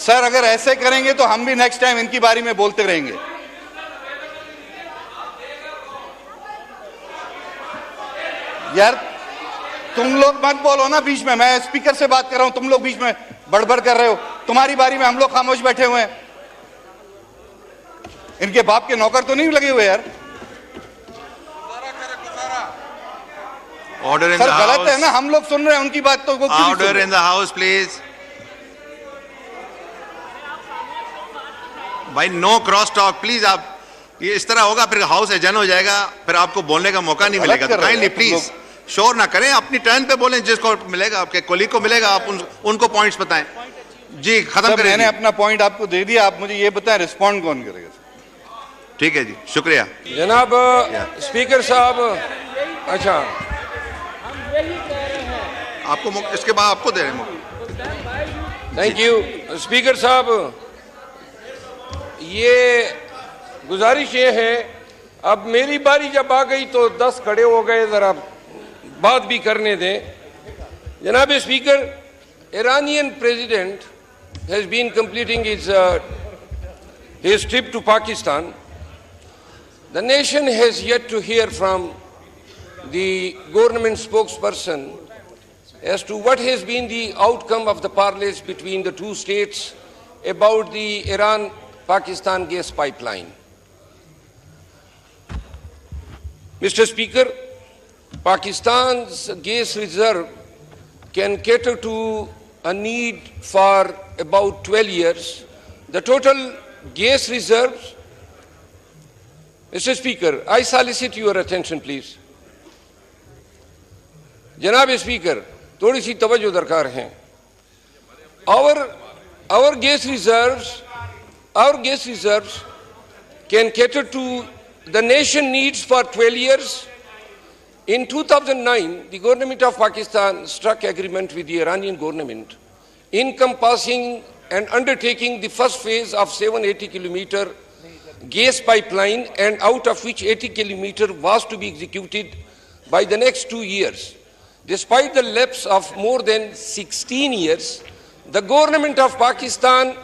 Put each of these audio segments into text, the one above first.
Sir अगर ऐसे करेंगे तो हम भी नेक्स्ट टाइम इनकी बारी में बोलते रहेंगे। यार तुम लोग मत बोलो ना बीच में, मैं स्पीकर से बात कर रहा हूं, तुम लोग बीच में बड़बड़ कर रहे हो। तुम्हारी बारी में हम लोग खामोश बैठे हुए हैं। इनके बाप के नौकर तो नहीं लगे हुए यार। Order in the sir house. गलत है ना, हम लोग सुन रहे हैं उनकी बात तो। Order in the house please. भाई नो क्रॉस टॉक प्लीज। आप ये इस तरह होगा फिर हाउस एजन हो जाएगा, फिर आपको बोलने का मौका नहीं मिलेगा। तो काइंडली प्लीज शोर ना करें, अपनी टर्न पे बोलें, जिसको मिलेगा आपके कोलीग को मिलेगा, आप उनको पॉइंट्स बताएं। जी खत्म करें। मैंने अपना पॉइंट आपको दे दिया, आप मुझे ये बताएं रिस्पॉन्ड कौन करेगा। ठीक है जी, शुक्रिया जनाब स्पीकर साहब। अच्छा आपको इसके बाद आपको दे रहे हैं मौका। थैंक यू स्पीकर साहब। ये गुजारिश ये है, अब मेरी बारी जब आ गई तो 10 खड़े हो गए, जरा बात भी करने दें। जनाब speaker, Iranian president has been completing his trip to Pakistan. The nation has yet to hear from the government spokesperson as to what has been the outcome of the parleys between the two states about the Iran-Pakistan gas pipeline. Mr. Speaker, Pakistan's gas reserve can cater to a need for about 12 years. The total gas reserves, Mr. Speaker, I solicit your attention please. Janab Speaker, थोड़ी सी तवज्जो दरकार है। Our gas reserves can cater to the nation needs for 12 years. In 2009, the government of Pakistan struck agreement with the Iranian government encompassing and undertaking the first phase of 780-kilometer gas pipeline, and out of which 80 kilometer was to be executed by the next 2 years. Despite the lapse of more than 16 years, the government of Pakistan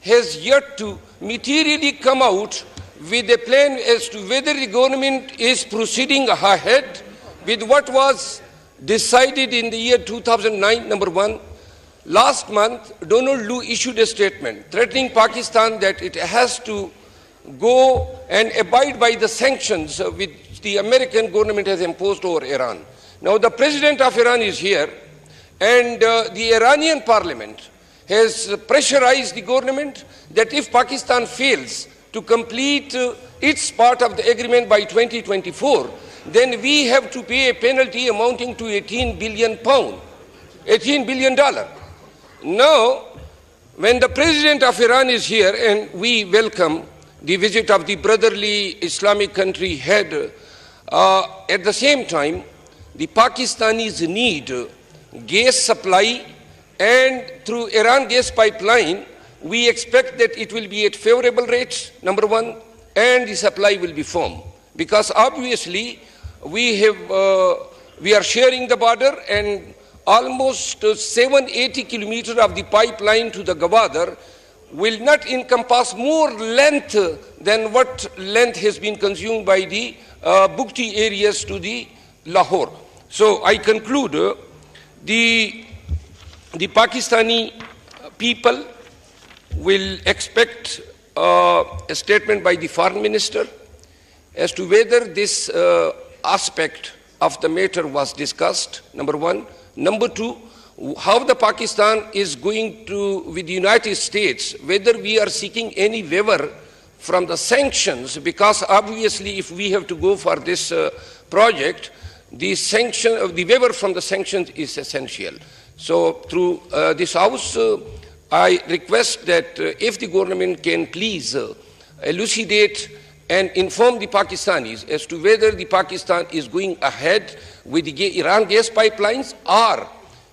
has yet to materially come out with a plan as to whether the government is proceeding ahead with what was decided in the year 2009, number one. Last month, Donald Lu issued a statement threatening Pakistan that it has to go and abide by the sanctions which the American government has imposed over Iran. Now, the president of Iran is here, and the Iranian parliament has pressurized the government that if Pakistan fails to complete its part of the agreement by 2024, then we have to pay a penalty amounting to £18 billion. $18 billion. Now, when the president of Iran is here, and we welcome the visit of the brotherly Islamic country head, at the same time, the Pakistanis need gas supply, and through Iran gas pipeline, we expect that it will be at favorable rates, number one, and the supply will be firm. Because obviously, we are sharing the border, and almost 780 kilometers of the pipeline to the Gwadar will not encompass more length than what length has been consumed by the Bukti areas to the Lahore. So I conclude, the Pakistani people will expect a statement by the foreign minister as to whether this aspect of the matter was discussed, number one. Number two, how the Pakistan is going to, with the United States, whether we are seeking any waiver from the sanctions, because obviously if we have to go for this project, the waiver from the sanctions is essential. So through this house, I request that if the government can please elucidate and inform the Pakistanis as to whether the Pakistan is going ahead with the Iran gas pipelines, or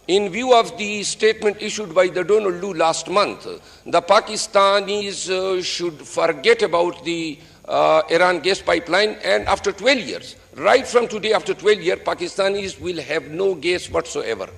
in view of the statement issued by the Donald Lu last month, the Pakistanis should forget about the Iran gas pipeline, and after 12 years, right from today, after 12 years, Pakistanis will have no gas whatsoever.